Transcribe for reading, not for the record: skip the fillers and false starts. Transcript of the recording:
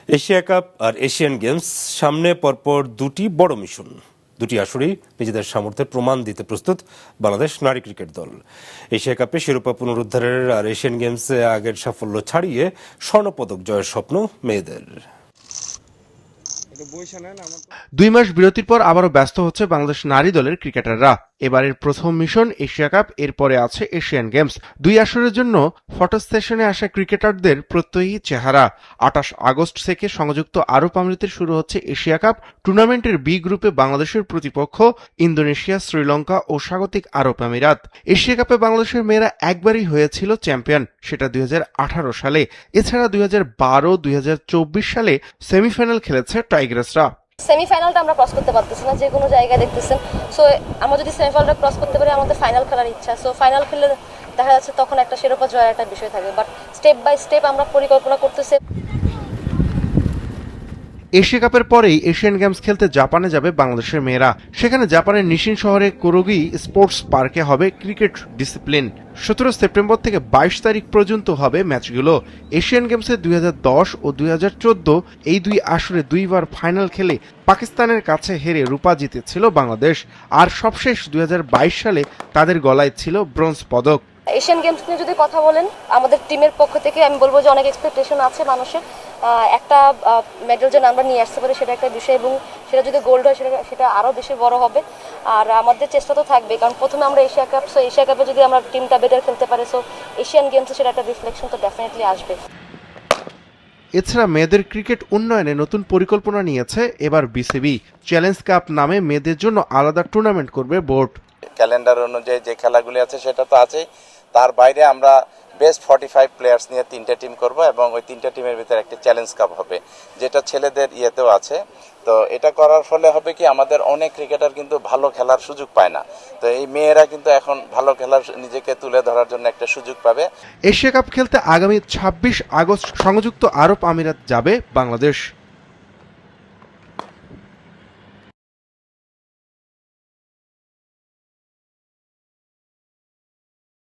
Asia cup আর Asian games সামনে পরপর দুটি বড় মিশন। দুটি আসরেই নিজেদের সামর্থ্যের প্রমাণ দিতে প্রস্তুত বাংলাদেশ নারী ক্রিকেট দল। এশিয়া কাপে শিরোপা পুনরুদ্ধারের আর এশিয়ান গেমসে আগের সাফল্য ছাড়িয়ে স্বর্ণপদক জয়ের স্বপ্ন মেয়েদের। 2 মাস বিরতির পর আবারও ব্যস্ত হচ্ছে বাংলাদেশ নারী দলের ক্রিকেটাররা। এবারের প্রথম মিশন এশিয়া কাপ, এরপরে আছে এশিয়ান গেমস। 2 আসরের জন্য ফটো সেশনে আসা ক্রিকেটারদের প্রত্যয়ী চেহারা। 28 আগস্ট থেকে সংযুক্ত আরব আমিরাতে শুরু হচ্ছে এশিয়া কাপ। টুর্নামেন্টের বি গ্রুপে বাংলাদেশের প্রতিপক্ষ ইন্দোনেশিয়া, শ্রীলঙ্কা ও স্বাগতিক আরব আমিরাত। এশিয়া কাপে বাংলাদেশের মেয়েরা একবারই হয়েছিল চ্যাম্পিয়ন, সেটা 2018 সালে। এছাড়া 2012, 2024 সালে সেমিফাইনাল খেলেছে টাইগ্রেসরা। সেমিফাইনালটা আমরা ক্রস করতে পারতেছি না, যে কোনো জায়গায় দেখতেছেন। সো আমরা যদি সেমিফাইনালটা ক্রস করতে পারি, আমাদের ফাইনাল খেলার ইচ্ছা। সো ফাইনাল খেললে দেখা যাচ্ছে তখন একটা শিরোপা জয়ের একটা বিষয় থাকবে, বাট স্টেপ বাই স্টেপ আমরা পরিকল্পনা করতেছি। এশিয়া কাপের পরেই এশিয়ান গেমস খেলতে জাপানে যাবে বাংলাদেশের মেয়েরা। সেখানে জাপানের নিশিন শহরে কোরোগি স্পোর্টস পার্কে হবে ক্রিকেট ডিসিপ্লিন। 17 সেপ্টেম্বর থেকে 22 তারিখ পর্যন্ত হবে ম্যাচগুলো। এশিয়ান গেমসে 2010 ও 2014 এই 2 আসরে 2বার ফাইনাল খেলে পাকিস্তানের কাছে হেরে রূপা জিতেছিল বাংলাদেশ। আর সবশেষ 2022 সালে তাদের গলায় ছিল ব্রোঞ্জ পদক। এশিয়ান গেমস নিয়ে যদি কথা বলেন, আমাদের টিমের পক্ষ থেকে আমি বলবো যে অনেক এক্সপেকটেশন আছে মানুষের। একটা মেডেল যেন আমরা নিয়ে আসতে পারি সেটা একটা বিষয়, এবং সেটা যদি গোল্ড হয় সেটা আরও বেশি বড় হবে। আর আমাদের চেষ্টা তো থাকবে, কারণ প্রথমে আমরা এশিয়া কাপ, সো এশিয়া কাপে যদি আমরা টিমটা বেটার খেলতে পারি, সো এশিয়ান গেমসে সেটা একটা রিফ্লেকশন তো ডেফিনেটলি আসবে। এছাড়া মেয়েদের ক্রিকেট উন্নয়নে নতুন পরিকল্পনা নিয়েছে এবার বিসিবি। চ্যালেঞ্জ কাপ নামে মেয়েদের জন্য আলাদা টুর্নামেন্ট করবে বোর্ড। ক্যালেন্ডার অনুযায়ী যে খেলাগুলি আছে সেটা তো আছেই, তার বাইরে আমরা বেস্ট 45 প্লেয়ার্স নিয়ে 3টে টিম করব, এবং ওই 3টে টিমের ভিতরে একটা চ্যালেঞ্জ কাপ হবে, যেটা ছেলেদের ইয়েতেও আছে। তো এটা করার ফলে হবে কি, আমাদের অনেক ক্রিকেটার কিন্তু ভালো খেলার সুযোগ পায় না। তো এই মেয়েরা কিন্তু এখন ভালো খেলার নিজেকে তুলে ধরার জন্য একটা সুযোগ পাবে। এশিয়া কাপ খেলতে আগামী 26 আগস্ট সংযুক্ত আরব আমিরাত যাবে বাংলাদেশ।